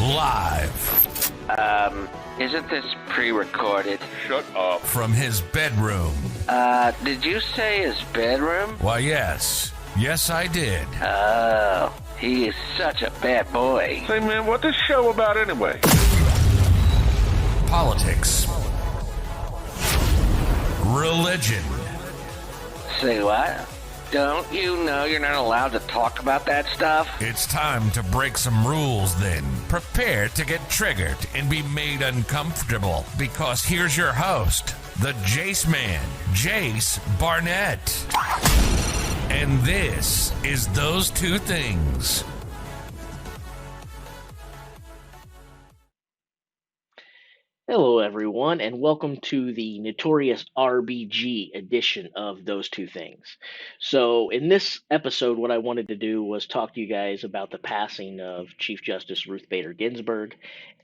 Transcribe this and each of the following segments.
Live Isn't this pre-recorded? Shut up. from his bedroom. Did you say his bedroom? Why, yes. Yes, I did. Oh, he is such a bad boy. Say, man, what this show about anyway? Politics. Religion. Say what? Don't you know you're not allowed to talk about that stuff? It's time to break some rules then. Prepare to get triggered and be made uncomfortable because here's your host, the Jace Man, Jace Barnett. And this is Those Two Things. Hello, everyone, and welcome to the Notorious RBG edition of Those Two Things. So, in this episode, what I wanted to do was talk to you guys about the passing of Chief Justice Ruth Bader Ginsburg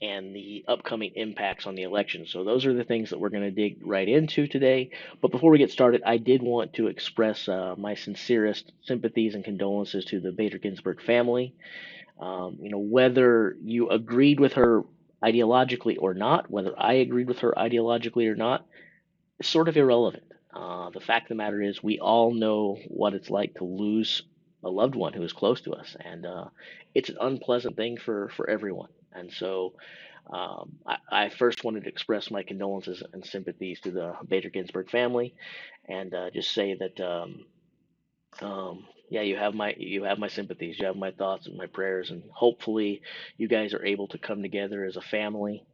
and the upcoming impacts on the election. So, those are the things that we're going to dig right into today. But before we get started, I did want to express my sincerest sympathies and condolences to the Bader Ginsburg family. Whether you agreed with her ideologically or not, whether I agreed with her ideologically or not, is sort of irrelevant. The fact of the matter is, we all know what it's like to lose a loved one who is close to us, and it's an unpleasant thing for everyone. And so, I first wanted to express my condolences and sympathies to the Bader Ginsburg family, and just say that. Yeah, you have my sympathies, you have my thoughts and my prayers, and hopefully you guys are able to come together as a family.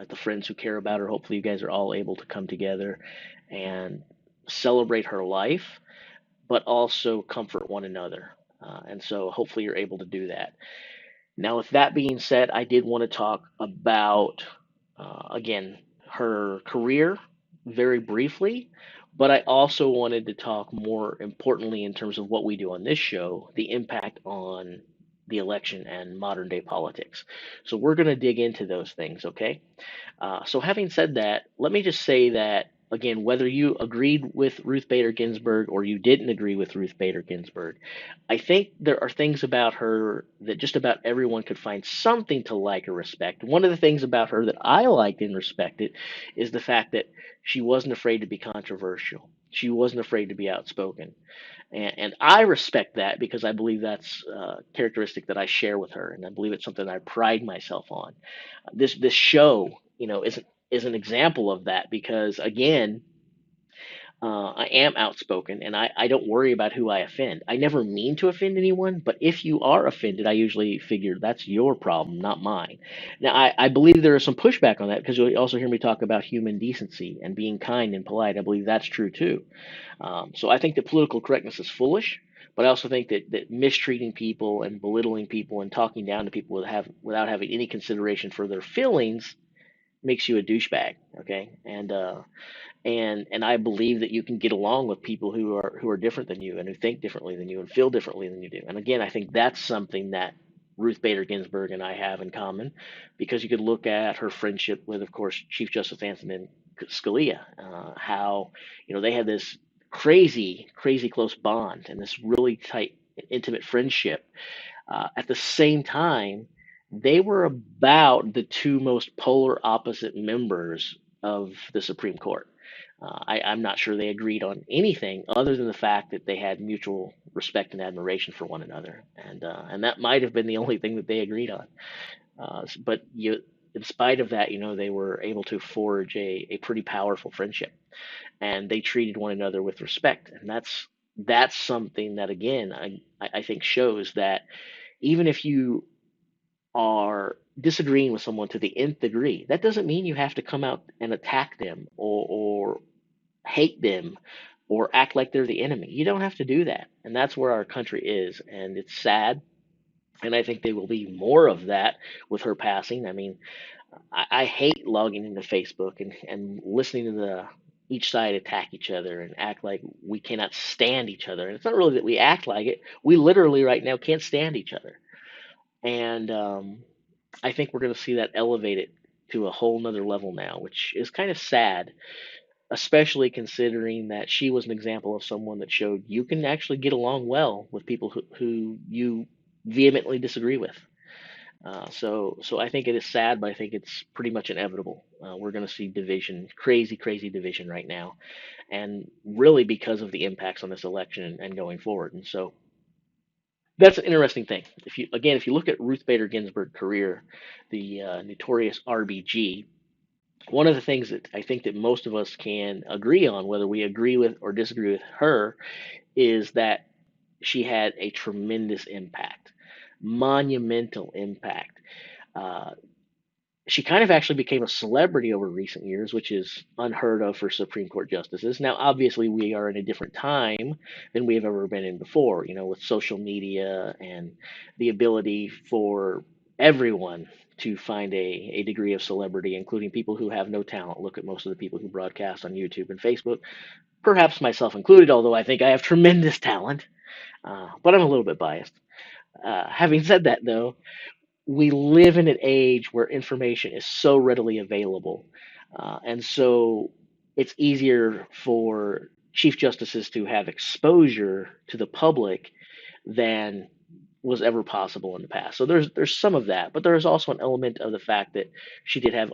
The friends who care about her, hopefully you guys are all able to come together and celebrate her life, but also comfort one another. And so hopefully you're able to do that. Now, with that being said, I did want to talk about again her career very briefly, but I also wanted to talk more importantly in terms of what we do on this show, the impact on the election and modern day politics. So we're going to dig into those things, okay? So having said that, let me just say that, again, whether you agreed with Ruth Bader Ginsburg or you didn't agree with Ruth Bader Ginsburg, I think there are things about her that just about everyone could find something to like or respect. One of the things about her that I liked and respected is the fact that she wasn't afraid to be controversial. She wasn't afraid to be outspoken. And I respect that because I believe that's a characteristic that I share with her, and I believe it's something I pride myself on. This show, is an example of that because, again, I am outspoken and I don't worry about who I offend. I never mean to offend anyone, but if you are offended, I usually figure that's your problem, not mine. Now, I believe there is some pushback on that because you'll also hear me talk about human decency and being kind and polite. I believe that's true too. So I think that political correctness is foolish, but I also think that mistreating people and belittling people and talking down to people without having any consideration for their feelings makes you a douchebag. Okay, and I believe that you can get along with people who are different than you and who think differently than you and feel differently than you do. And again, I think that's something that Ruth Bader Ginsburg and I have in common, because you could look at her friendship with, of course, Chief Justice Antonin Scalia, how they had this crazy, crazy close bond and this really tight, intimate friendship. At the same time, they were about the two most polar opposite members of the Supreme Court. I'm not sure they agreed on anything other than the fact that they had mutual respect and admiration for one another, and that might have been the only thing that they agreed on. But in spite of that, they were able to forge a pretty powerful friendship, and they treated one another with respect, and that's something that, again, I think shows that even if you are disagreeing with someone to the nth degree, that doesn't mean you have to come out and attack them or hate them or act like they're the enemy. You don't have to do that. And that's where our country is. And it's sad. And I think there will be more of that with her passing. I mean, I hate logging into Facebook and listening to each side attack each other and act like we cannot stand each other. And it's not really that we act like it. We literally right now can't stand each other. And I think we're going to see that elevated to a whole nother level now, which is kind of sad, especially considering that she was an example of someone that showed you can actually get along well with people who you vehemently disagree with. So I think it is sad, but I think it's pretty much inevitable. We're going to see division, crazy, crazy division right now, and really because of the impacts on this election and going forward. And so that's an interesting thing. If you look at Ruth Bader Ginsburg's career, the notorious RBG, one of the things that I think that most of us can agree on, whether we agree with or disagree with her, is that she had a tremendous impact, monumental impact. Uh, she kind of actually became a celebrity over recent years, which is unheard of for Supreme Court justices. Now, obviously, we are in a different time than we have ever been in before, with social media and the ability for everyone to find a degree of celebrity, including people who have no talent. Look at most of the people who broadcast on YouTube and Facebook, perhaps myself included, although I think I have tremendous talent, but I'm a little bit biased. Having said that, though, we live in an age where information is so readily available. And so it's easier for chief justices to have exposure to the public than was ever possible in the past. So there's some of that, but there is also an element of the fact that she did have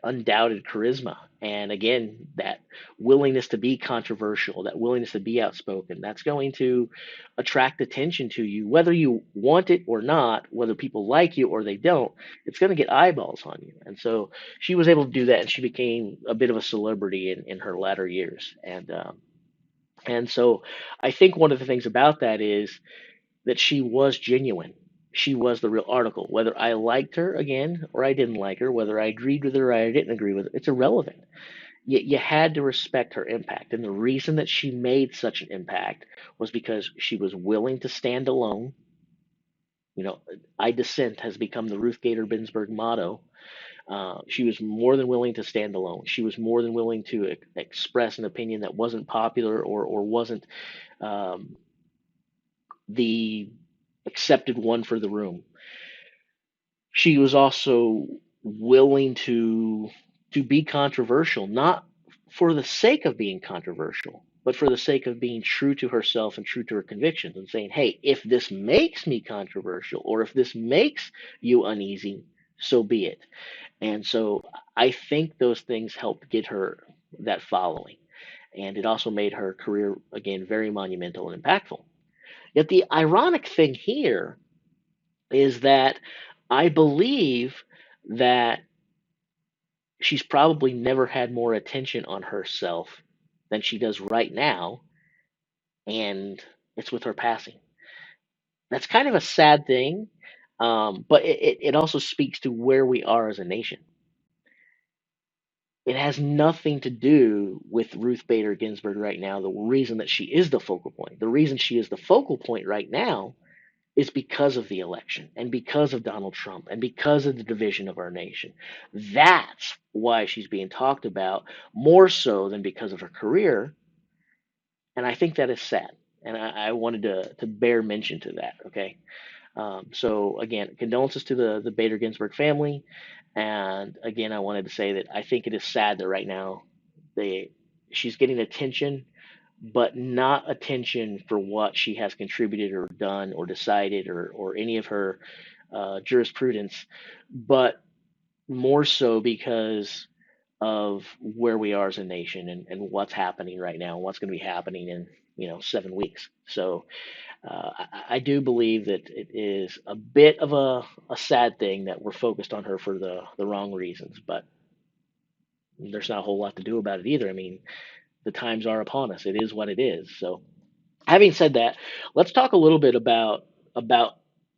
undoubted charisma, and again, that willingness to be controversial, that willingness to be outspoken, that's going to attract attention to you, whether you want it or not, whether people like you or they don't. It's going to get eyeballs on you. And so she was able to do that, and she became a bit of a celebrity in her latter years. And so I think one of the things about that is that she was genuine. She was the real article. Whether I liked her again or I didn't like her, whether I agreed with her or I didn't agree with her, it's irrelevant. You had to respect her impact. And the reason that she made such an impact was because she was willing to stand alone. I dissent has become the Ruth Bader Ginsburg motto. She was more than willing to stand alone. She was more than willing to express an opinion that wasn't popular or wasn't the accepted one for the room. She was also willing to be controversial, not for the sake of being controversial, but for the sake of being true to herself and true to her convictions and saying, hey, if this makes me controversial or if this makes you uneasy, so be it. And so I think those things helped get her that following. And it also made her career, again, very monumental and impactful. Yet the ironic thing here is that I believe that she's probably never had more attention on herself than she does right now, and it's with her passing. That's kind of a sad thing, but it also speaks to where we are as a nation. It has nothing to do with Ruth Bader Ginsburg right now, the reason that she is the focal point. The reason she is the focal point right now is because of the election and because of Donald Trump and because of the division of our nation. That's why she's being talked about more so than because of her career. And I think that is sad. And I wanted to bear mention to that. Okay. So again, condolences to the Bader Ginsburg family. And again, I wanted to say that I think it is sad that right now she's getting attention, but not attention for what she has contributed or done or decided or any of her jurisprudence, but more so because of where we are as a nation and what's happening right now and what's going to be happening in 7 weeks. So I do believe that it is a bit of a sad thing that we're focused on her for the wrong reasons, but there's not a whole lot to do about it either. I mean, the times are upon us. It is what it is. So, having said that, let's talk a little bit about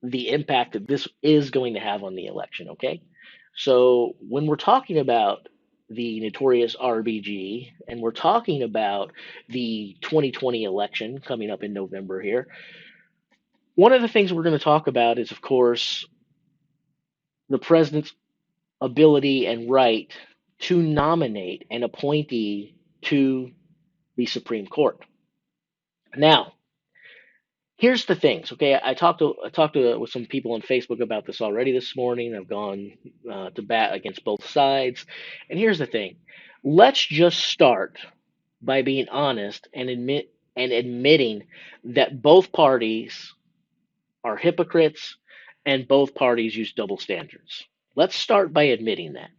the impact that this is going to have on the election. Okay, so when we're talking about the notorious RBG and we're talking about the 2020 election coming up in November here, one of the things we're going to talk about is, of course, the president's ability and right to nominate an appointee to the Supreme Court. Now, here's the things. Okay, I talked with some people on Facebook about this already this morning. I've gone to bat against both sides, and here's the thing. Let's just start by being honest and admitting that both parties are hypocrites and both parties use double standards. Let's start by admitting that.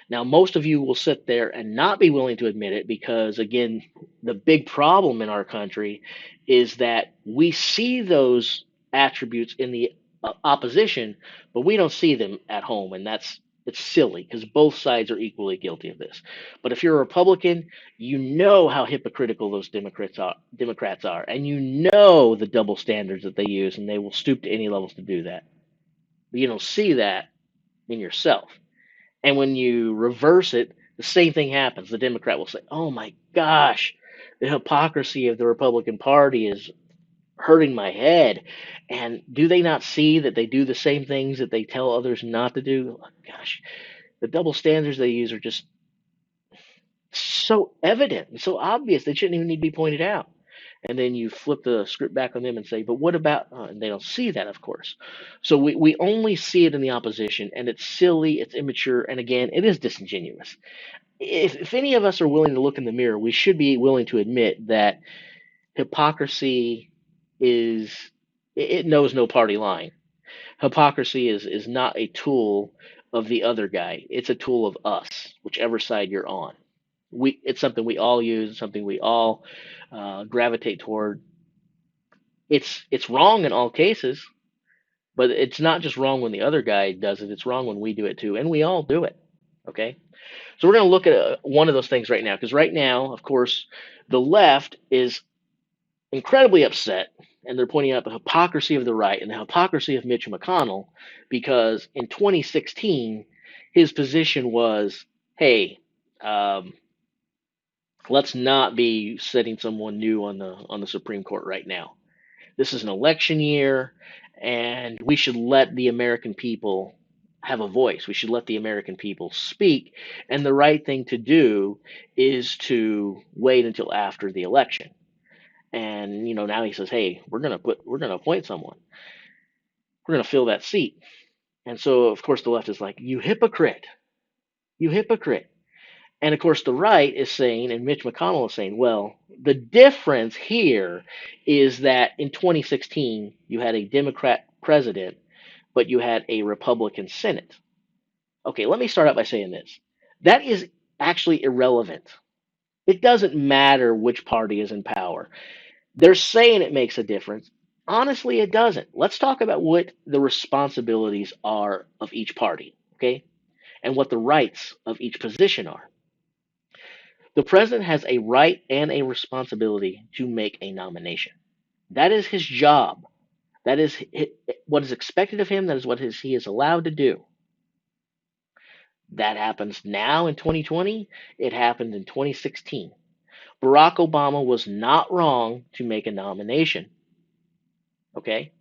Now, most of you will sit there and not be willing to admit it because, again, the big problem in our country is that we see those attributes in the opposition, but we don't see them at home, and it's silly because both sides are equally guilty of this. But if you're a Republican, you know how hypocritical those Democrats are, and you know the double standards that they use, and they will stoop to any levels to do that. But you don't see that in yourself. And when you reverse it, the same thing happens. The Democrat will say, "Oh my gosh, the hypocrisy of the Republican Party is hurting my head." And do they not see that they do the same things that they tell others not to do? Oh, gosh, the double standards they use are just so evident and so obvious they shouldn't even need to be pointed out. And then you flip the script back on them and say, "But what about?" And they don't see that, of course. So we only see it in the opposition, and it's silly, it's immature, and again, it is disingenuous. If any of us are willing to look in the mirror, we should be willing to admit that hypocrisy is, it knows no party line. Hypocrisy is not a tool of the other guy. It's a tool of us, whichever side you're on. It's something we all use, something we all gravitate toward. It's wrong in all cases, but it's not just wrong when the other guy does it. It's wrong when we do it too, and we all do it. Okay, so we're going to look at one of those things right now, because right now, of course, the left is incredibly upset, and they're pointing out the hypocrisy of the right and the hypocrisy of Mitch McConnell, because in 2016, his position was, "Hey, um, let's not be setting someone new on the Supreme Court right now. This is an election year, and we should let the American people have a voice. We should let the American people speak, and the right thing to do is to wait until after the election." And now he says, "Hey, we're gonna appoint someone. We're gonna fill that seat." And so, of course, the left is like, "You hypocrite! You hypocrite!" And of course, the right is saying, and Mitch McConnell is saying, "Well, the difference here is that in 2016, you had a Democrat president, but you had a Republican Senate." Okay, let me start out by saying this. That is actually irrelevant. It doesn't matter which party is in power. They're saying it makes a difference. Honestly, it doesn't. Let's talk about what the responsibilities are of each party, okay? And what the rights of each position are. The president has a right and a responsibility to make a nomination. That is his job. That is what is expected of him. That is what he is allowed to do. That happens now in 2020. It happened in 2016. Barack Obama was not wrong to make a nomination. Okay?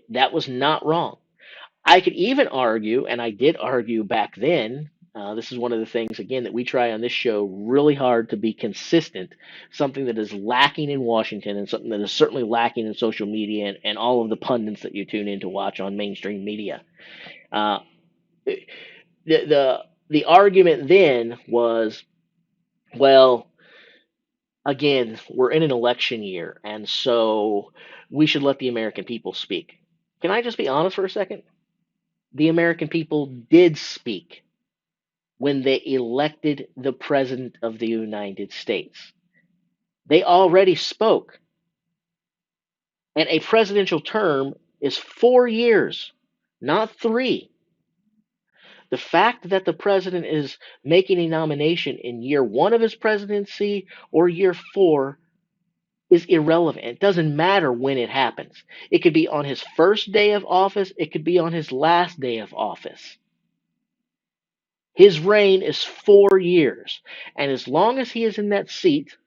That was not wrong. I could even argue, and I did argue back then. This is one of the things, again, that we try on this show really hard to be consistent, something that is lacking in Washington and something that is certainly lacking in social media and all of the pundits that you tune in to watch on mainstream media. Uh, the argument then was, well, again, we're in an election year, and so we should let the American people speak. Can I just be honest for a second? The American people did speak when they elected the President of the United States. They already spoke. And a presidential term is 4 years, not 3. The fact that the president is making a nomination in year 1 of his presidency or year 4 is irrelevant. It doesn't matter when it happens. It could be on his first day of office, it could be on his last day of office. His reign is 4 years. And as long as he is in that seat,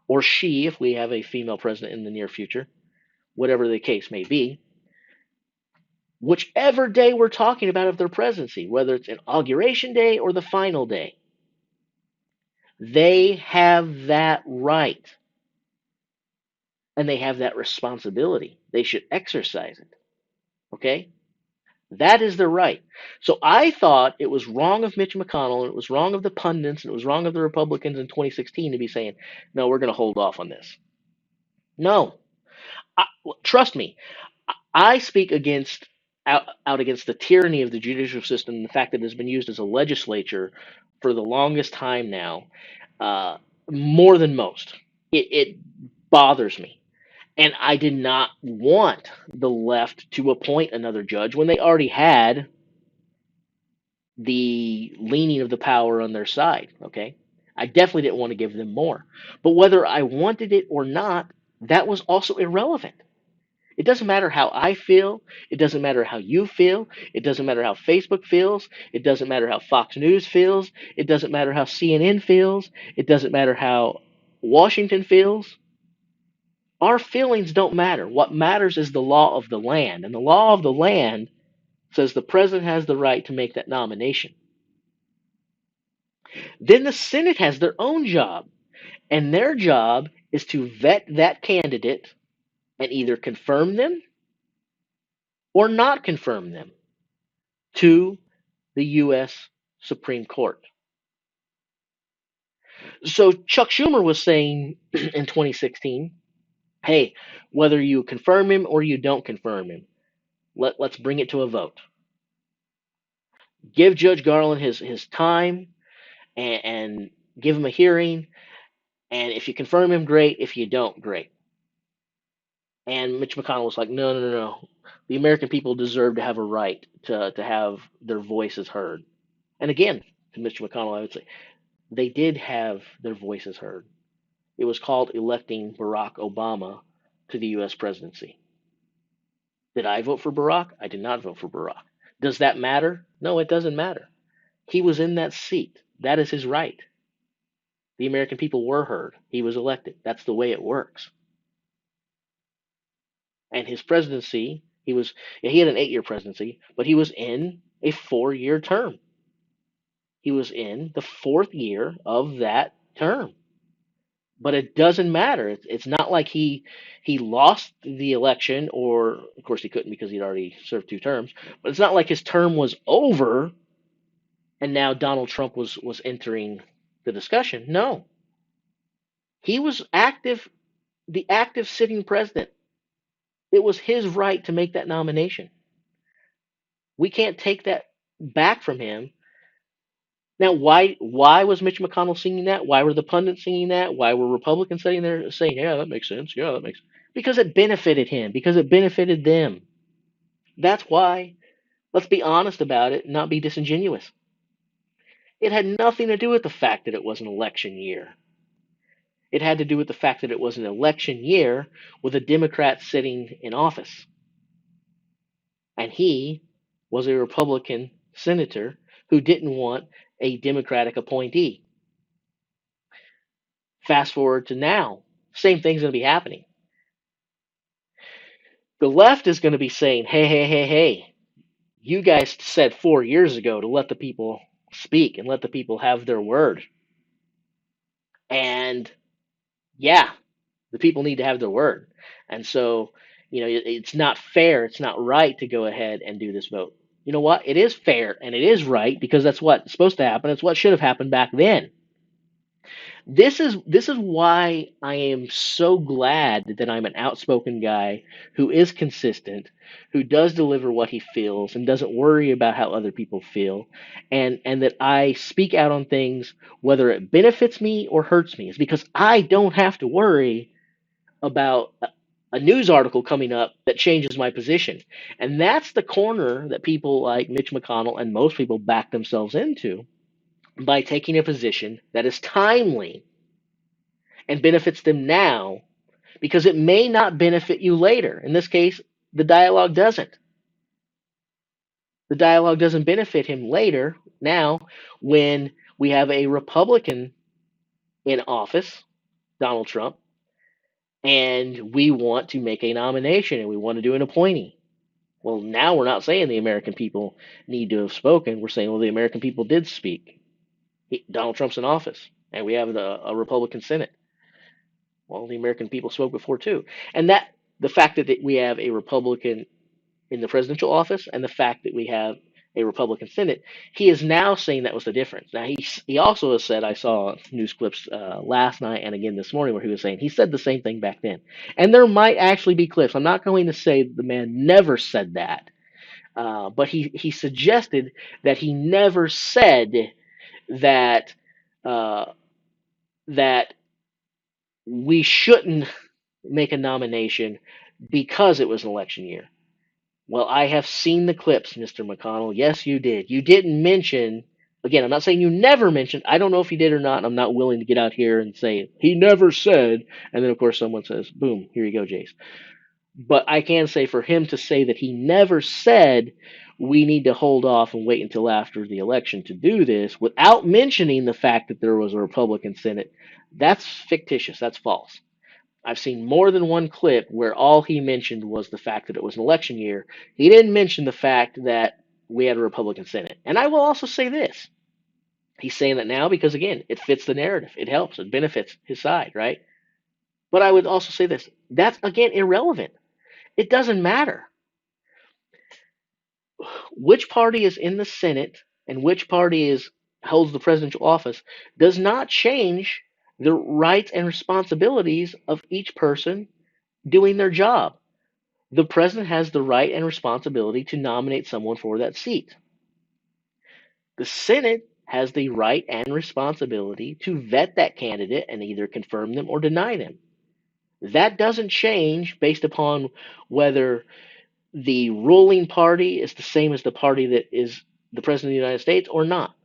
or she, if we have a female president in the near future, whatever the case may be, whichever day we're talking about of their presidency, whether it's inauguration day or the final day, they have that right. And they have that responsibility. They should exercise it. Okay? That is their right. So I thought it was wrong of Mitch McConnell, and it was wrong of the pundits, and it was wrong of the Republicans in 2016 to be saying, "No, we're going to hold off on this." No. Trust me. I speak out against the tyranny of the judicial system and the fact that it has been used as a legislature for the longest time now, uh, more than most. It bothers me. And I did not want the left to appoint another judge when they already had the leaning of the power on their side. Okay. I definitely didn't want to give them more. But whether I wanted it or not, that was also irrelevant. It doesn't matter how I feel. It doesn't matter how you feel. It doesn't matter how Facebook feels. It doesn't matter how Fox News feels. It doesn't matter how CNN feels. It doesn't matter how Washington feels. Our feelings don't matter. What matters is the law of the land. And the law of the land says the president has the right to make that nomination. Then the Senate has their own job. And their job is to vet that candidate and either confirm them or not confirm them to the U.S. Supreme Court. So Chuck Schumer was saying in 2016, hey, whether you confirm him or you don't confirm him, let's bring it to a vote. Give Judge Garland his time and give him a hearing. And if you confirm him, great. If you don't, great. And Mitch McConnell was like, no, no, no, no. The American people deserve to have a right to have their voices heard. And again, to Mitch McConnell, I would say, they did have their voices heard. It was called electing Barack Obama to the U.S. presidency. Did I vote for Barack? I did not vote for Barack. Does that matter? No, it doesn't matter. He was in that seat. That is his right. The American people were heard. He was elected. That's the way it works. And his presidency, he had an 8-year presidency, but he was in a 4-year term. He was in the 4th year of that term. But it doesn't matter. It's not like he lost the election, or of course he couldn't because he'd already served 2 terms. But it's not like his term was over and now Donald Trump was entering the discussion. No, he was the active sitting president. It was his right to make that nomination. We can't take that back from him. Now, why was Mitch McConnell singing that? Why were the pundits singing that? Why were Republicans sitting there saying, "Yeah, that makes sense. Yeah, that makes," because it benefited him, because it benefited them. That's why. Let's be honest about it, and not be disingenuous. It had nothing to do with the fact that it was an election year. It had to do with the fact that it was an election year with a Democrat sitting in office. And he was a Republican senator who didn't want a Democratic appointee. Fast forward to now, same thing's going to be happening. The left is going to be saying, hey, hey, hey, hey, you guys said 4 years ago to let the people speak and let the people have their word. And yeah, the people need to have their word. And so, it's not fair, it's not right to go ahead and do this vote. You know what? It is fair and it is right because that's what's supposed to happen. It's what should have happened back then. This is why I am so glad that I'm an outspoken guy who is consistent, who does deliver what he feels and doesn't worry about how other people feel, and that I speak out on things whether it benefits me or hurts me. Is because I don't have to worry about a news article coming up that changes my position. And that's the corner that people like Mitch McConnell and most people back themselves into by taking a position that is timely and benefits them now because it may not benefit you later. In this case, the dialogue doesn't. The dialogue doesn't benefit him later now when we have a Republican in office, Donald Trump, and we want to make a nomination and we want to do an appointee. Well, now we're not saying the American people need to have spoken. We're saying, well, the American people did speak. Donald Trump's in office, and we have a Republican Senate. Well, the American people spoke before too, and that the fact that we have a Republican in the presidential office, and the fact that we have a Republican Senate, he is now saying that was the difference. Now, he also has said, I saw news clips last night and again this morning where he was saying, he said the same thing back then. And there might actually be clips. I'm not going to say the man never said that, but he suggested that he never said that uh, that we shouldn't make a nomination because it was an election year. Well, I have seen the clips, Mr. McConnell. Yes, you did. You didn't mention, again, I'm not saying you never mentioned. I don't know if you did or not. And I'm not willing to get out here and say, he never said. And then, of course, someone says, boom, here you go, Jace. But I can say for him to say that he never said we need to hold off and wait until after the election to do this without mentioning the fact that there was a Republican Senate, that's fictitious. That's false. I've seen more than one clip where all he mentioned was the fact that it was an election year. He didn't mention the fact that we had a Republican Senate. And I will also say this. He's saying that now because, again, it fits the narrative. It helps. It benefits his side, right? But I would also say this. That's, again, irrelevant. It doesn't matter. Which party is in the Senate and which party holds the presidential office does not change the rights and responsibilities of each person doing their job. The president has the right and responsibility to nominate someone for that seat. The Senate has the right and responsibility to vet that candidate and either confirm them or deny them. That doesn't change based upon whether the ruling party is the same as the party that is the president of the United States or not.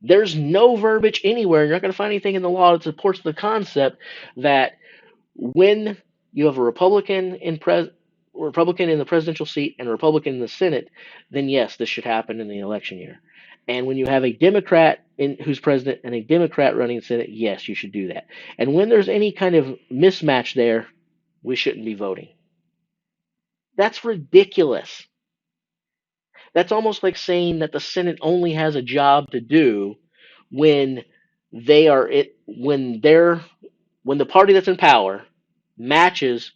There's no verbiage anywhere. You're not going to find anything in the law that supports the concept that when you have a Republican in the presidential seat and a Republican in the Senate, then yes, this should happen in the election year. And when you have a Democrat who's president and a Democrat running the Senate, yes, you should do that. And when there's any kind of mismatch there, we shouldn't be voting. That's ridiculous. That's almost like saying that the Senate only has a job to do when the party that's in power matches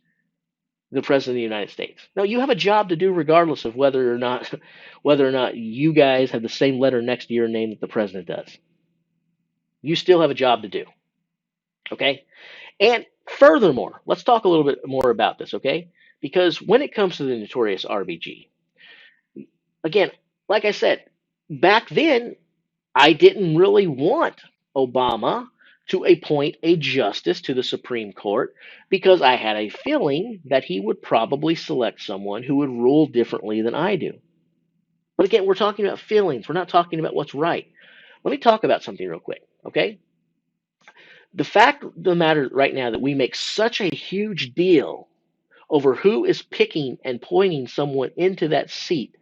the president of the United States. No, you have a job to do regardless of whether or not you guys have the same letter next to your name that the president does. You still have a job to do. Okay? And furthermore, let's talk a little bit more about this, okay? Because when it comes to the Notorious RBG, again, like I said, back then, I didn't really want Obama to appoint a justice to the Supreme Court because I had a feeling that he would probably select someone who would rule differently than I do. But again, we're talking about feelings. We're not talking about what's right. Let me talk about something real quick, okay? The fact of the matter right now that we make such a huge deal over who is picking and pointing someone into that seat,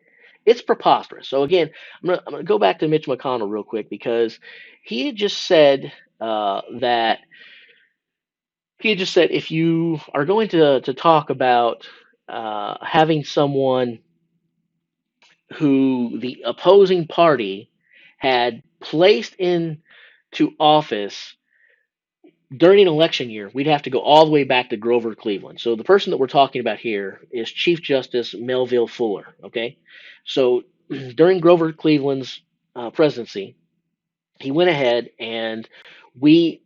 it's preposterous. So again, I'm gonna go back to Mitch McConnell real quick because he had just said if you are going to talk about having someone who the opposing party had placed into office during an election year, we'd have to go all the way back to Grover Cleveland. So the person that we're talking about here is Chief Justice Melville Fuller. Okay, so during Grover Cleveland's presidency, he went ahead and we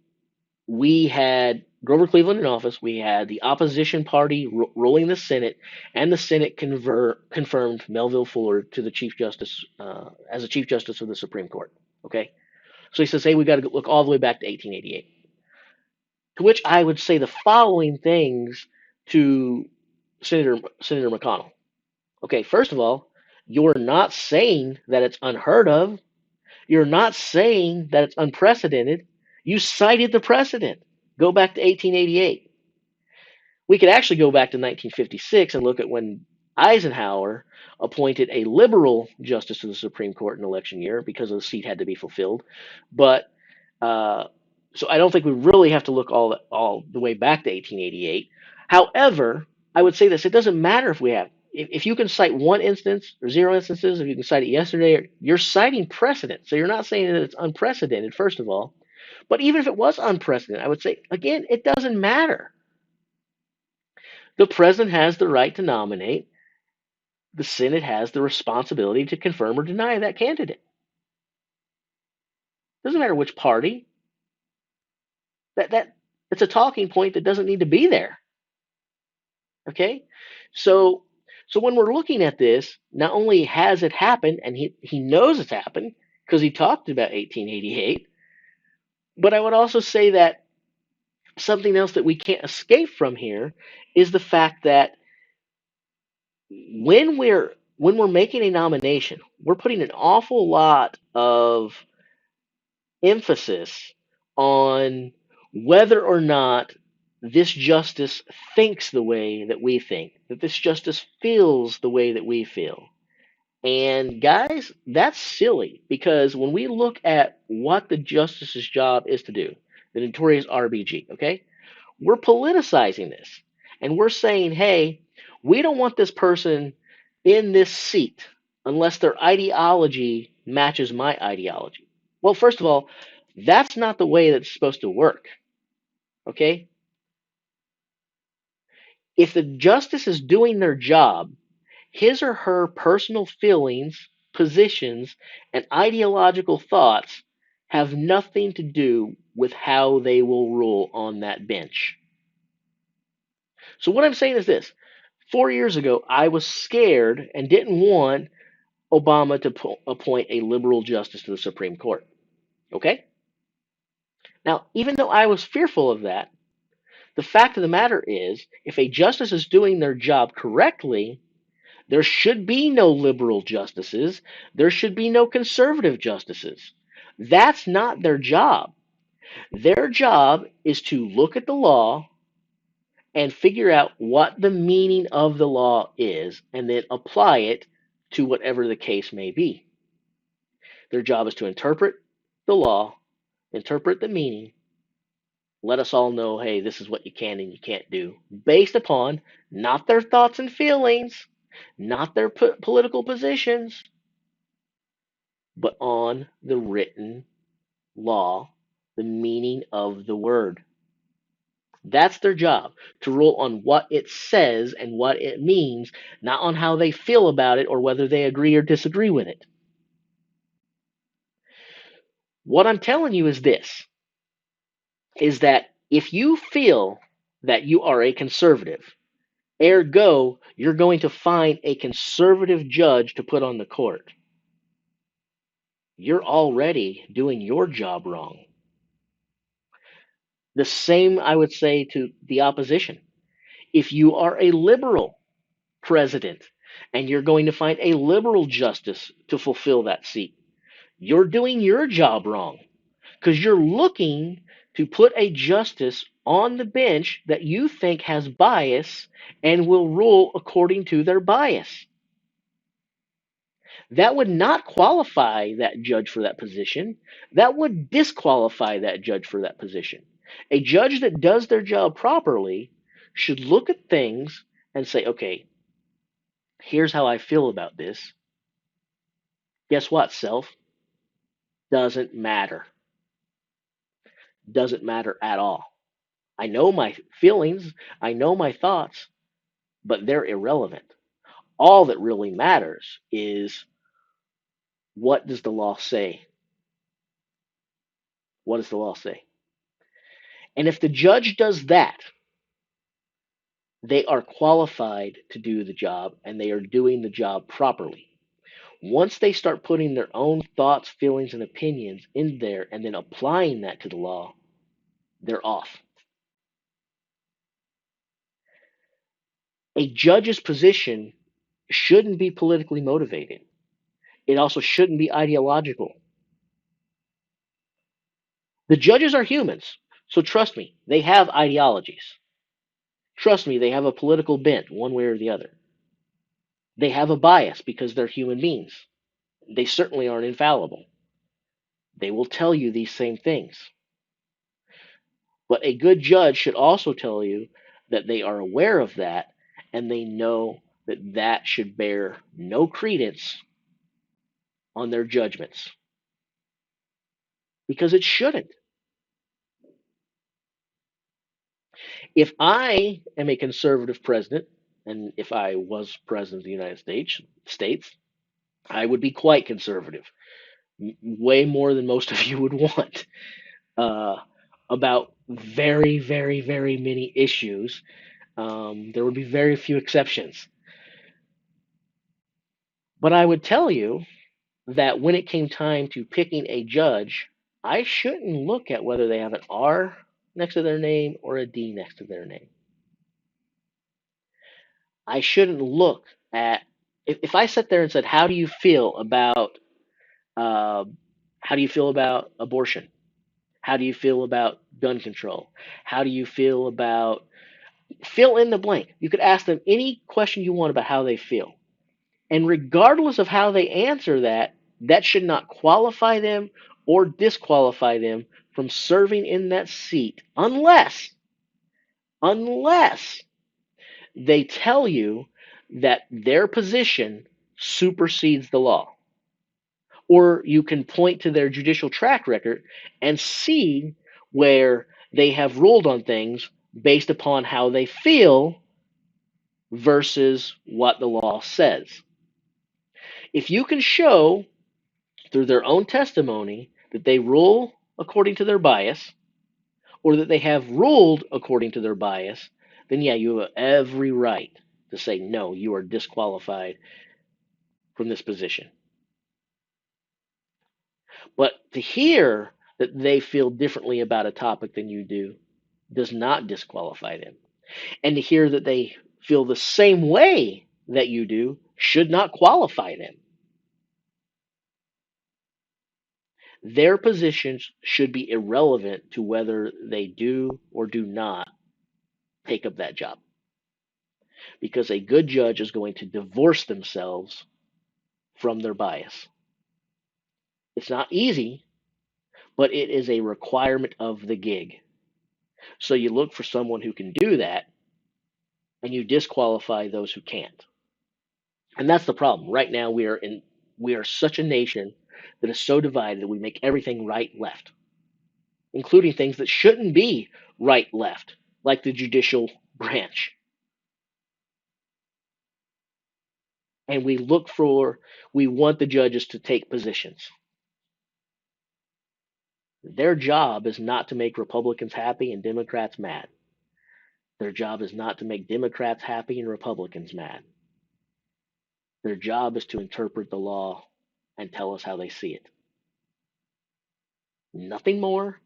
had Grover Cleveland in office. We had the opposition party ruling the Senate, and the Senate confirmed Melville Fuller to the Chief Justice as a Chief Justice of the Supreme Court. Okay, so he says, hey, we got to look all the way back to 1888. To which I would say the following things to Senator McConnell. Okay, first of all, you're not saying that it's unheard of. You're not saying that it's unprecedented. You cited the precedent. Go back to 1888. We could actually go back to 1956 and look at when Eisenhower appointed a liberal justice to the Supreme Court in election year because the seat had to be fulfilled. But so I don't think we really have to look all the way back to 1888. However, I would say this: it doesn't matter if you can cite one instance or zero instances, if you can cite it yesterday, you're citing precedent. So you're not saying that it's unprecedented, first of all. But even if it was unprecedented, I would say, again, it doesn't matter. The president has the right to nominate, the Senate has the responsibility to confirm or deny that candidate. Doesn't matter which party. That it's a talking point that doesn't need to be there. Okay, so when we're looking at this, not only has it happened, and he knows it's happened because he talked about 1888, but I would also say that something else that we can't escape from here is the fact that when we're making a nomination, we're putting an awful lot of emphasis on whether or not this justice thinks the way that we think, that this justice feels the way that we feel. And guys, that's silly because when we look at what the justice's job is to do, the notorious RBG, okay, we're politicizing this and we're saying, hey, we don't want this person in this seat unless their ideology matches my ideology. Well, first of all, that's not the way that's supposed to work. Okay? If the justice is doing their job, his or her personal feelings, positions, and ideological thoughts have nothing to do with how they will rule on that bench. So, what I'm saying is this: 4 years ago, I was scared and didn't want Obama to appoint a liberal justice to the Supreme Court. Okay? Now, even though I was fearful of that, the fact of the matter is, if a justice is doing their job correctly, there should be no liberal justices. There should be no conservative justices. That's not their job. Their job is to look at the law and figure out what the meaning of the law is and then apply it to whatever the case may be. Their job is to interpret the law, interpret the meaning, let us all know, hey, this is what you can and you can't do, based upon not their thoughts and feelings, not their political positions, but on the written law, the meaning of the word. That's their job, to rule on what it says and what it means, not on how they feel about it or whether they agree or disagree with it. What I'm telling you is this, is that if you feel that you are a conservative, ergo, you're going to find a conservative judge to put on the court, you're already doing your job wrong. The same I would say to the opposition. If you are a liberal president and you're going to find a liberal justice to fulfill that seat, you're doing your job wrong because you're looking to put a justice on the bench that you think has bias and will rule according to their bias. That would not qualify that judge for that position. That would disqualify that judge for that position. A judge that does their job properly should look at things and say, okay, here's how I feel about this. Guess what, self? Doesn't matter. Doesn't matter at all. I know my feelings, I know my thoughts, but they're irrelevant. All that really matters is, what does the law say? What does the law say? And if the judge does that, they are qualified to do the job and they are doing the job properly. Once they start putting their own thoughts, feelings, and opinions in there and then applying that to the law, they're off. A judge's position shouldn't be politically motivated. It also shouldn't be ideological. The judges are humans, so trust me, they have ideologies. Trust me, they have a political bent, one way or the other. They have a bias because they're human beings. They certainly aren't infallible. They will tell you these same things. But a good judge should also tell you that they are aware of that and they know that that should bear no credence on their judgments. Because it shouldn't. If I am a conservative president and if I was president of the United States, I would be quite conservative, way more than most of you would want, uh, about very, very, very many issues. There would be very few exceptions. But I would tell you that when it came time to picking a judge, I shouldn't look at whether they have an R next to their name or a D next to their name. I shouldn't look at if I sat there and said, "How do you feel about uh, how do you feel about abortion? How do you feel about gun control? How do you feel about fill in the blank?" You could ask them any question you want about how they feel. And regardless of how they answer that, that should not qualify them or disqualify them from serving in that seat unless they tell you that their position supersedes the law. Or you can point to their judicial track record and see where they have ruled on things based upon how they feel versus what the law says. If you can show through their own testimony that they rule according to their bias or that they have ruled according to their bias, then yeah, you have every right to say, no, you are disqualified from this position. But to hear that they feel differently about a topic than you do does not disqualify them. And to hear that they feel the same way that you do should not qualify them. Their positions should be irrelevant to whether they do or do not take up that job. Because a good judge is going to divorce themselves from their bias. It's not easy, but it is a requirement of the gig. So you look for someone who can do that, and you disqualify those who can't. And that's the problem. Right now we are such a nation that is so divided that we make everything right left, including things that shouldn't be right left, like the judicial branch. And we want the judges to take positions. Their job is not to make Republicans happy and Democrats mad. Their job is not to make Democrats happy and Republicans mad. Their job is to interpret the law and tell us how they see it. Nothing more.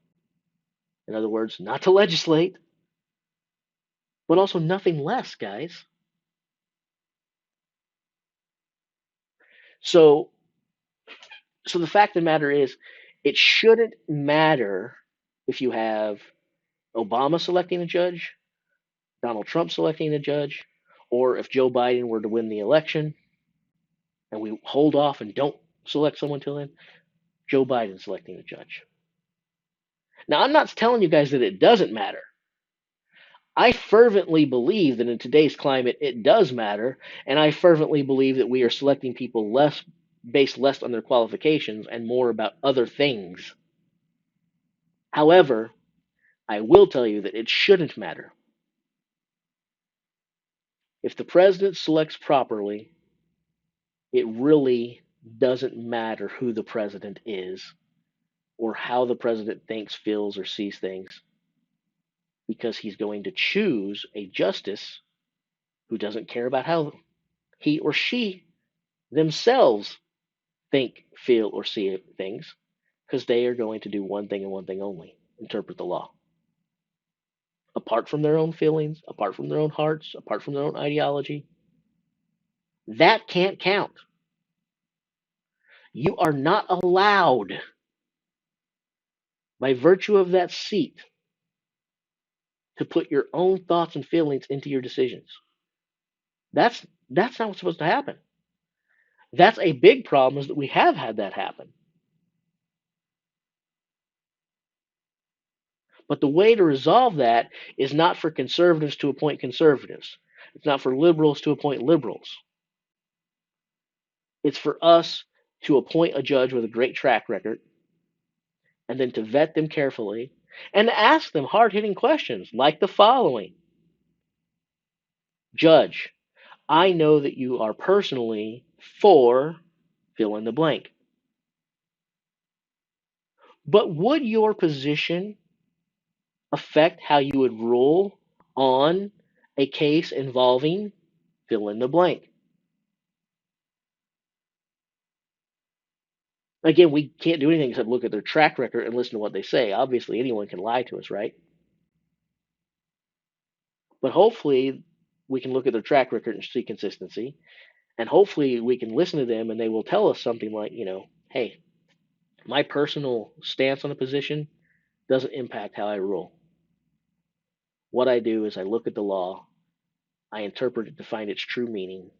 In other words, not to legislate, but also nothing less, guys. So the fact of the matter is, it shouldn't matter if you have Obama selecting a judge, Donald Trump selecting a judge, or if Joe Biden were to win the election and we hold off and don't select someone till then, Joe Biden selecting a judge. Now, I'm not telling you guys that it doesn't matter. I fervently believe that in today's climate, it does matter, and I fervently believe that we are selecting people based less on their qualifications and more about other things. However, I will tell you that it shouldn't matter. If the president selects properly, it really doesn't matter who the president is or how the president thinks, feels, or sees things, because he's going to choose a justice who doesn't care about how he or she themselves think, feel, or see things, because they are going to do one thing and one thing only: interpret the law. Apart from their own feelings, apart from their own hearts, apart from their own ideology, that can't count. You are not allowed, by virtue of that seat, to put your own thoughts and feelings into your decisions. That's not what's supposed to happen. That's a big problem, is that we have had that happen. But the way to resolve that is not for conservatives to appoint conservatives. It's not for liberals to appoint liberals. It's for us to appoint a judge with a great track record and then to vet them carefully and to ask them hard-hitting questions like the following. Judge, I know that you are personally for fill in the blank. But would your position affect how you would rule on a case involving fill in the blank? Again, we can't do anything except look at their track record and listen to what they say. Obviously, anyone can lie to us, right? But hopefully, we can look at their track record and see consistency. And hopefully, we can listen to them and they will tell us something like, hey, my personal stance on a position doesn't impact how I rule. What I do is I look at the law, I interpret it to find its true meaning,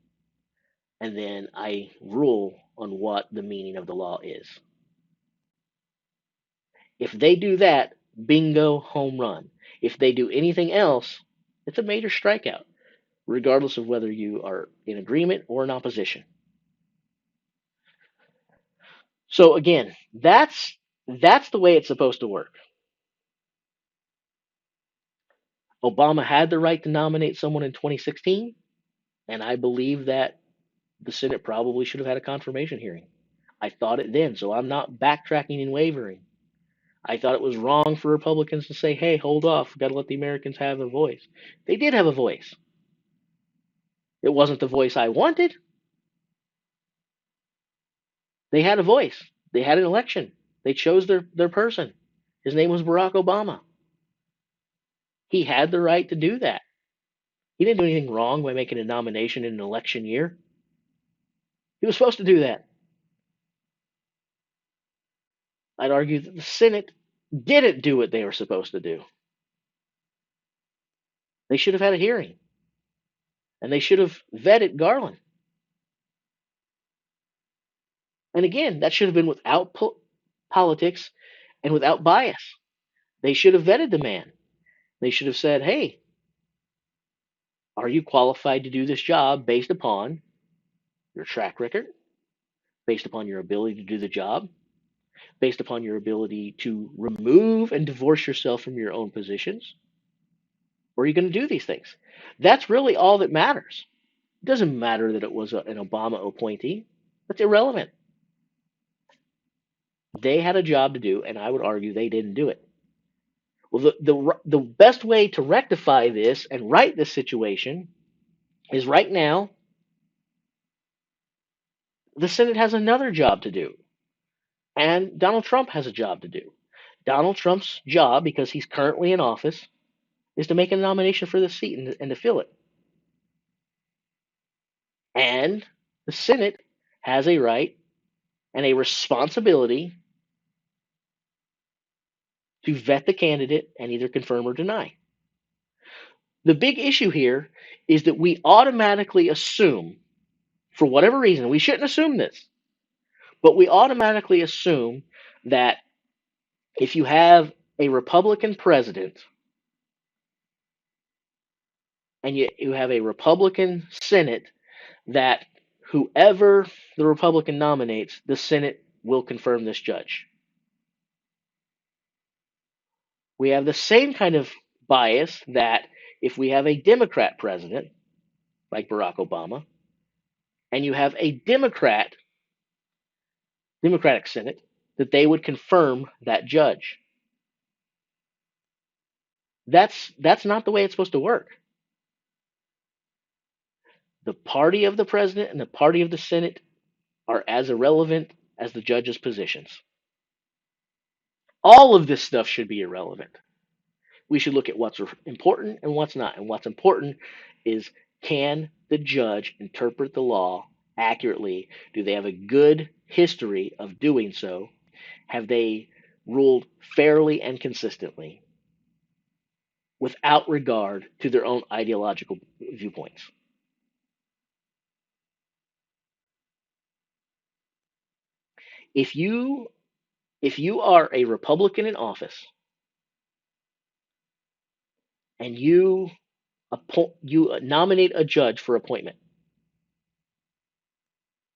and then I rule on what the meaning of the law is. If they do that, bingo, home run. If they do anything else, it's a major strikeout, regardless of whether you are in agreement or in opposition. So again, that's the way it's supposed to work. Obama had the right to nominate someone in 2016, and I believe that the Senate probably should have had a confirmation hearing. I thought it then, so I'm not backtracking and wavering. I thought it was wrong for Republicans to say, hey, hold off, we've got to let the Americans have a voice. They did have a voice. It wasn't the voice I wanted. They had a voice. They had an election. They chose their person. His name was Barack Obama. He had the right to do that. He didn't do anything wrong by making a nomination in an election year. He was supposed to do that. I'd argue that the Senate didn't do what they were supposed to do. They should have had a hearing. And they should have vetted Garland. And again, that should have been without politics and without bias. They should have vetted the man. They should have said, hey, are you qualified to do this job based upon your track record, based upon your ability to do the job, based upon your ability to remove and divorce yourself from your own positions? Or are you going to do these things? That's really all that matters. It doesn't matter that it was an Obama appointee. That's irrelevant. They had a job to do, and I would argue they didn't do it. Well, the best way to rectify this and right this situation is right now, the Senate has another job to do, and Donald Trump has a job to do. Donald Trump's job, because he's currently in office, is to make a nomination for the seat and to fill it. And the Senate has a right and a responsibility to vet the candidate and either confirm or deny. The big issue here is that we automatically assume, for whatever reason, we shouldn't assume this, but we automatically assume that if you have a Republican president and you have a Republican Senate, that whoever the Republican nominates, the Senate will confirm this judge. We have the same kind of bias that if we have a Democrat president, like Barack Obama, and you have a Democratic Senate, that they would confirm that judge. That's not the way it's supposed to work. The party of the president and the party of the Senate are as irrelevant as the judge's positions. All of this stuff should be irrelevant. We should look at what's important and what's not. And what's important is, can the judge interpret the law accurately? Do they have a good history of doing so? Have they ruled fairly and consistently without regard to their own ideological viewpoints? If you are a Republican in office and you nominate a judge for appointment,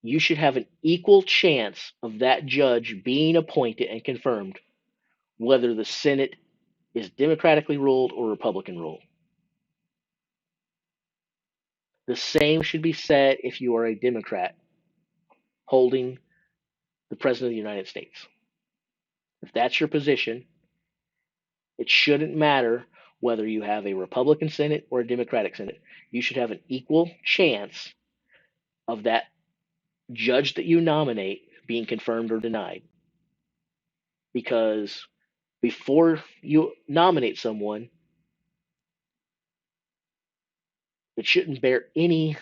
you should have an equal chance of that judge being appointed and confirmed, whether the Senate is democratically ruled or Republican ruled. The same should be said if you are a Democrat holding the President of the United States. If that's your position, it shouldn't matter whether you have a Republican Senate or a Democratic Senate. You should have an equal chance of that judge that you nominate being confirmed or denied. Because before you nominate someone, it shouldn't bear any.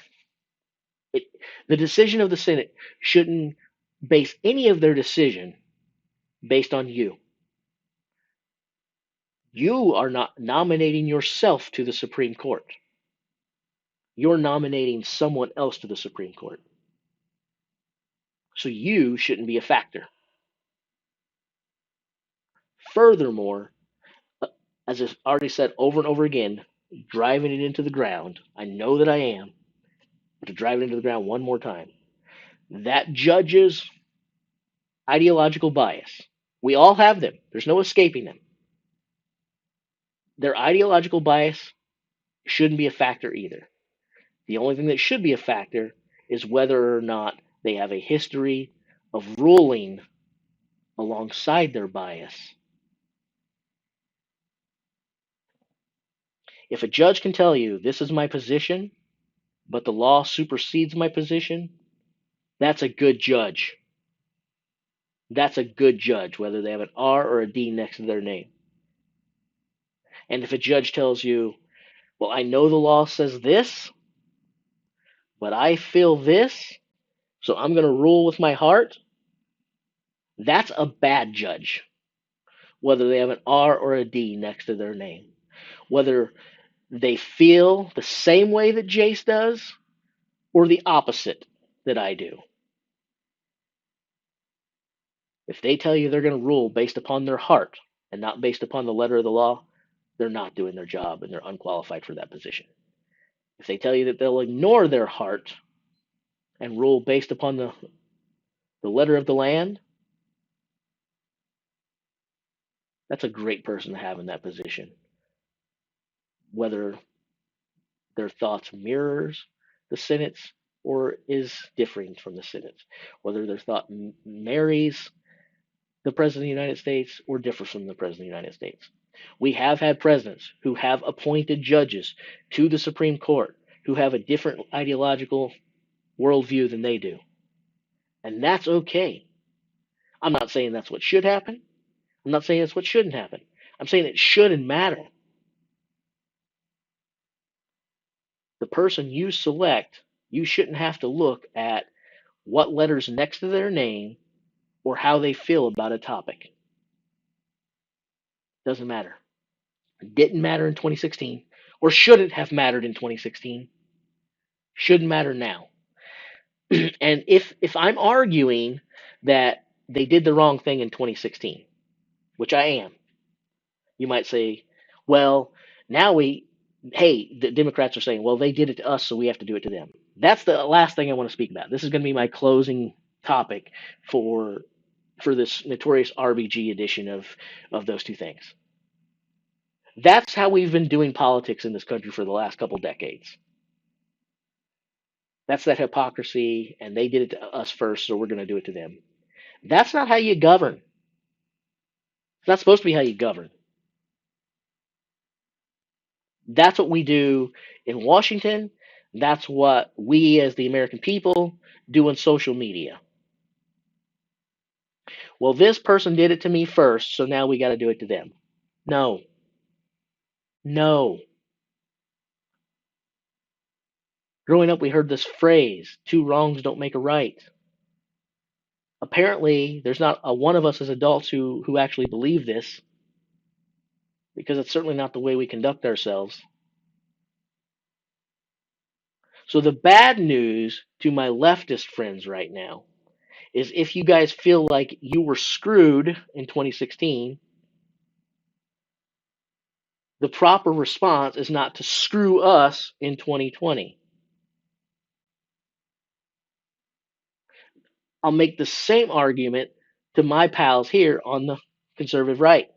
The decision of the Senate shouldn't base any of their decision based on you. You are not nominating yourself to the Supreme Court. You're nominating someone else to the Supreme Court. So you shouldn't be a factor. Furthermore, as I've already said over and over again, driving it into the ground, I know that I am, but to drive it into the ground one more time, that judge's ideological bias, we all have them. There's no escaping them. Their ideological bias shouldn't be a factor either. The only thing that should be a factor is whether or not they have a history of ruling alongside their bias. If a judge can tell you, this is my position, but the law supersedes my position, that's a good judge. That's a good judge, whether they have an R or a D next to their name. And if a judge tells you, well, I know the law says this, but I feel this, so I'm going to rule with my heart, that's a bad judge, whether they have an R or a D next to their name. Whether they feel the same way that Jace does or the opposite that I do. If they tell you they're going to rule based upon their heart and not based upon the letter of the law, they're not doing their job and they're unqualified for that position. If they tell you that they'll ignore their heart and rule based upon the letter of the land, that's a great person to have in that position. Whether their thoughts mirrors the Senate's or is differing from the Senate's, whether their thought marries the President of the United States or differs from the President of the United States. We have had presidents who have appointed judges to the Supreme Court who have a different ideological worldview than they do. And that's okay. I'm not saying that's what should happen. I'm not saying that's what shouldn't happen. I'm saying it shouldn't matter. The person you select, you shouldn't have to look at what letters next to their name or how they feel about a topic. Doesn't matter. It didn't matter in 2016, or shouldn't have mattered in 2016. Shouldn't matter now. And if I'm arguing that they did the wrong thing in 2016, which I am, you might say, well, now the Democrats are saying, well, they did it to us, so we have to do it to them. That's the last thing I want to speak about. This is going to be my closing topic for this Notorious RBG edition of Those Two Things. That's how we've been doing politics in this country for the last couple decades. That's that hypocrisy, and they did it to us first, so we're going to do it to them. That's not how you govern. It's not supposed to be how you govern. That's what we do in Washington. That's what we as the American people do on social media. Well, this person did it to me first, so now we got to do it to them. No. Growing up, we heard this phrase, 2 wrongs don't make a right. Apparently, there's not a one of us as adults who actually believe this, because it's certainly not the way we conduct ourselves. So the bad news to my leftist friends right now is if you guys feel like you were screwed in 2016, the proper response is not to screw us in 2020. I'll make the same argument to my pals here on the conservative right.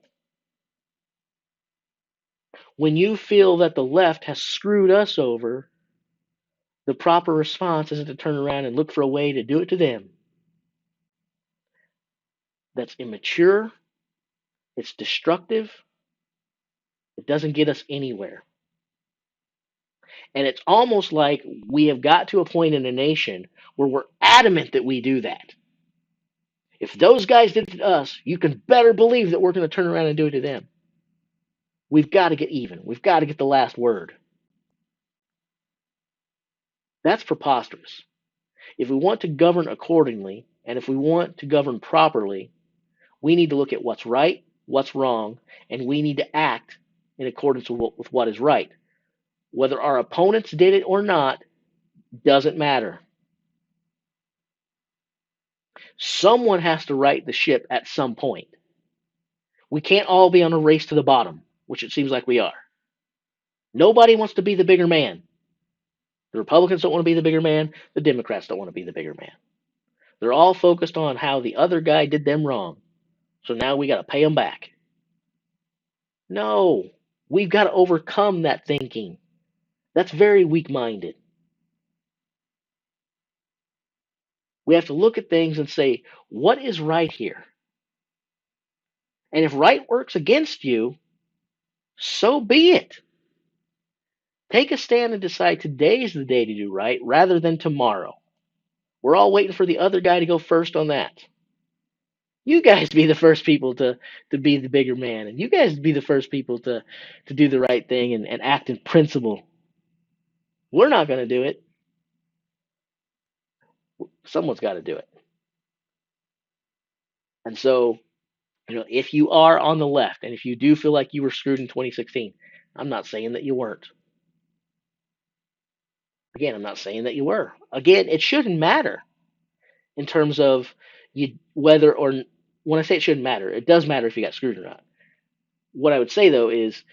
When you feel that the left has screwed us over, the proper response isn't to turn around and look for a way to do it to them. That's immature, it's destructive, it doesn't get us anywhere. And it's almost like we have got to a point in a nation where we're adamant that we do that. If those guys did it to us, you can better believe that we're going to turn around and do it to them. We've got to get even. We've got to get the last word. That's preposterous. If we want to govern accordingly, and if we want to govern properly, we need to look at what's right, what's wrong, and we need to act in accordance with what is right. Whether our opponents did it or not doesn't matter. Someone has to right the ship at some point. We can't all be on a race to the bottom, which it seems like we are. Nobody wants to be the bigger man. The Republicans don't want to be the bigger man. The Democrats don't want to be the bigger man. They're all focused on how the other guy did them wrong. So now we got to pay them back. No, we've got to overcome that thinking. That's very weak-minded. We have to look at things and say, what is right here? And if right works against you, so be it. Take a stand and decide today is the day to do right rather than tomorrow. We're all waiting for the other guy to go first on that. You guys be the first people to be the bigger man, and you guys be the first people to do the right thing and act in principle. We're not going to do it. Someone's got to do it. And so, if you are on the left, and if you do feel like you were screwed in 2016, I'm not saying that you weren't. Again, I'm not saying that you were. Again, it shouldn't matter in terms of whether or when I say it shouldn't matter, it does matter if you got screwed or not. What I would say though is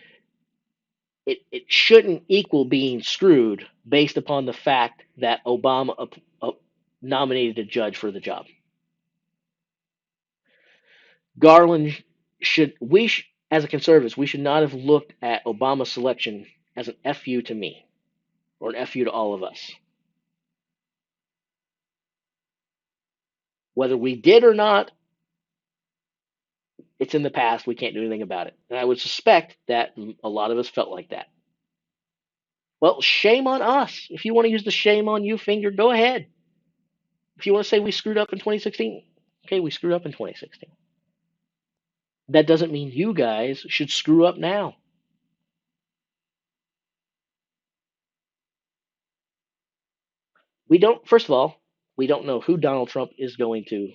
it shouldn't equal being screwed based upon the fact that Obama nominated a judge for the job. Garland as a conservative, we should not have looked at Obama's selection as an FU to me or an FU to all of us. Whether we did or not, it's in the past. We can't do anything about it. And I would suspect that a lot of us felt like that. Well, shame on us. If you want to use the shame on you finger, go ahead. If you want to say we screwed up in 2016, okay, we screwed up in 2016. That doesn't mean you guys should screw up now. First of all, we don't know who Donald Trump is going to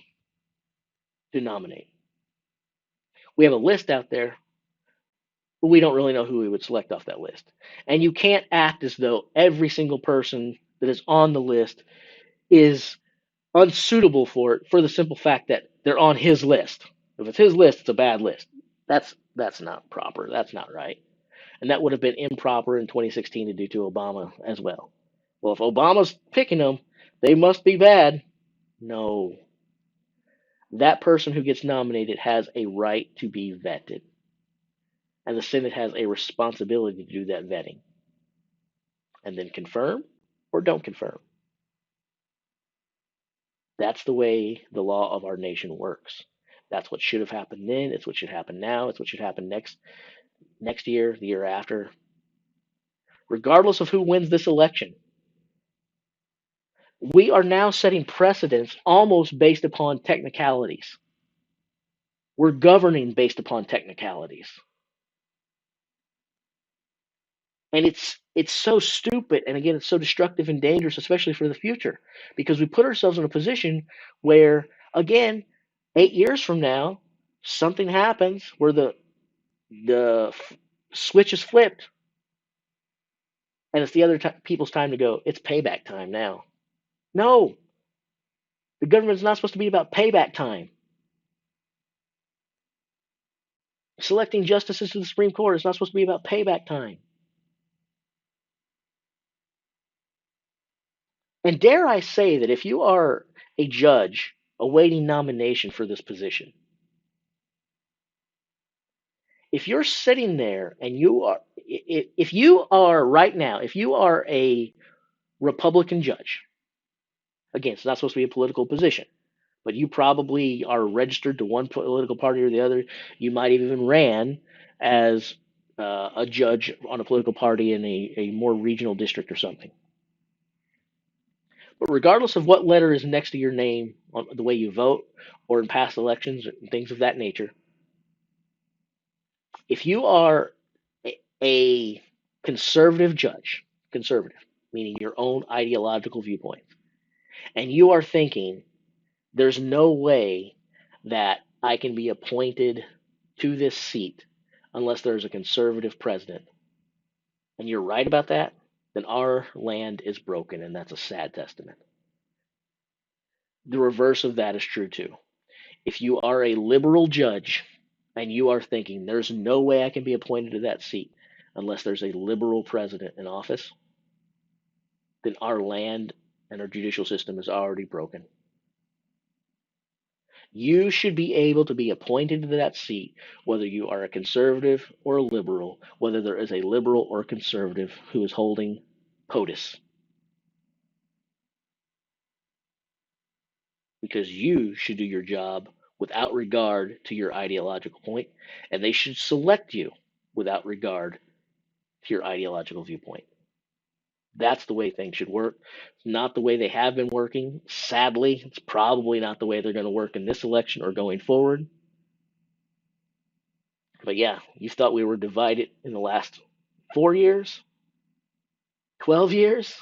nominate. We have a list out there, but we don't really know who we would select off that list. And you can't act as though every single person that is on the list is unsuitable for it for the simple fact that they're on his list. If it's his list, it's a bad list. That's not proper. That's not right. And that would have been improper in 2016 to do to Obama as well. Well, if Obama's picking them, they must be bad. No. That person who gets nominated has a right to be vetted. And the Senate has a responsibility to do that vetting. And then confirm or don't confirm. That's the way the law of our nation works. That's what should have happened then. It's what should happen now. It's what should happen next year, the year after. Regardless of who wins this election, we are now setting precedents almost based upon technicalities. We're governing based upon technicalities. And it's so stupid, and again, it's so destructive and dangerous, especially for the future, because we put ourselves in a position where, again, 8 years from now, something happens where the switch is flipped, and it's the other people's time to go. It's payback time now. No, the government's not supposed to be about payback time. Selecting justices to the Supreme Court is not supposed to be about payback time. And dare I say that if you are a judge awaiting nomination for this position, if you're sitting there and if you are right now, if you are a Republican judge. Again, it's not supposed to be a political position, but you probably are registered to one political party or the other. You might have even ran as a judge on a political party in a more regional district or something. But regardless of what letter is next to your name on the way you vote or in past elections and things of that nature, if you are a conservative judge, conservative, meaning your own ideological viewpoint, and you are thinking, there's no way that I can be appointed to this seat unless there's a conservative president, and you're right about that, then our land is broken, and that's a sad testament. The reverse of that is true too. If you are a liberal judge and you are thinking there's no way I can be appointed to that seat unless there's a liberal president in office, then our land and our judicial system is already broken. You should be able to be appointed to that seat, whether you are a conservative or a liberal, whether there is a liberal or conservative who is holding POTUS. Because you should do your job without regard to your ideological point, and they should select you without regard to your ideological viewpoint. That's the way things should work. It's not the way they have been working. Sadly, it's probably not the way they're going to work in this election or going forward. But yeah, you thought we were divided in the last 4 years? 12 years?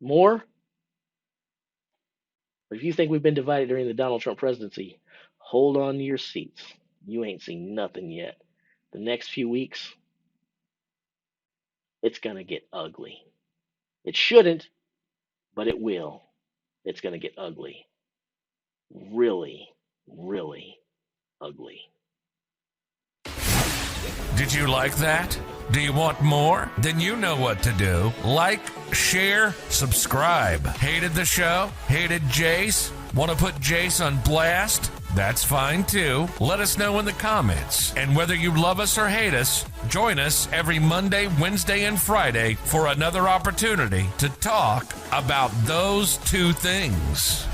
More? But if you think we've been divided during the Donald Trump presidency, hold on to your seats. You ain't seen nothing yet. The next few weeks, it's going to get ugly. It shouldn't, but it will. It's going to get ugly. Really, really ugly. Did you like that? Do you want more? Then you know what to do. Like, share, subscribe. Hated the show? Hated Jace? Want to put Jace on blast? That's fine too. Let us know in the comments. And whether you love us or hate us, join us every Monday, Wednesday, and Friday for another opportunity to talk about those two things.